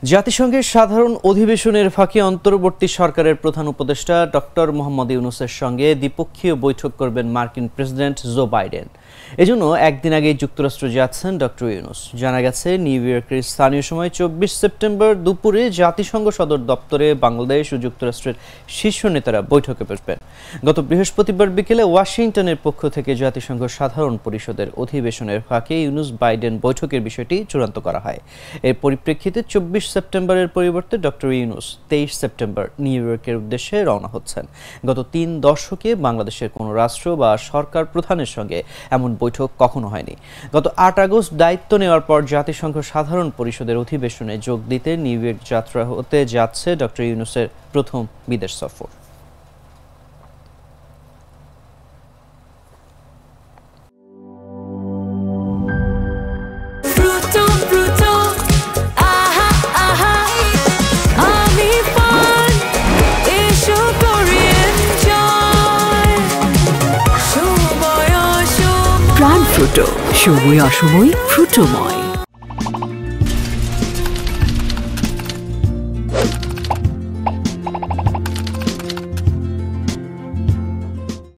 জাতিসংঘের সাধারণ অধিবেশনের ফাঁকে অন্তর্বর্তী সরকারের প্রধান উপদেষ্টা ডক্টর মোহাম্মদ ইউনূসের সঙ্গে দ্বিপক্ষীয় বৈঠক করবেন মার্কিন প্রেসিডেন্ট জো বাইডেন। এজন্য একদিন আগে যুক্তরাষ্ট্র যাচ্ছেন ডক্টর ইউনূস। জানা গেছে, নিউ ইয়র্কের স্থানীয় সময় 24 সেপ্টেম্বর দুপুরে জাতিসংঘ সদর দপ্তরে বাংলাদেশ ও যুক্তরাষ্ট্রের শীর্ষ নেতারা বৈঠকে বসবেন। গত বৃহস্পতিবার বিকেলে ওয়াশিংটনের পক্ষ থেকে জাতিসংঘ সাধারণ পরিষদের অধিবেশনের ফাঁকে ইউনূস বাইডেন বৈঠকের বিষয়টি চূড়ান্ত করা হয়। এর পরিপ্রেক্ষিতে 24 সেপ্টেম্বরের পরিবর্তে ডক্টর ইউনূস 23 সেপ্টেম্বর নিউ ইয়র্কের উদ্দেশ্যে রওনা হচ্ছেন। গত 3 দশকে বাংলাদেশের কোনো রাষ্ট্র বা সরকার প্রধানের সঙ্গে এমন বৈঠক কখনো হয়নি। গত 8 আগস্ট দায়িত্ব নেওয়ার পর জাতিসংঘ সাধারণ পরিষদের অধিবেশনে যোগ দিতে নিউ ইয়র্ক যাত্রা হতে যাচ্ছে ডক্টর ইউনূসের প্রথম বিদেশ সফর। প্রাণ ফ্রুটো, সময় অসময় ফ্রুটোময়।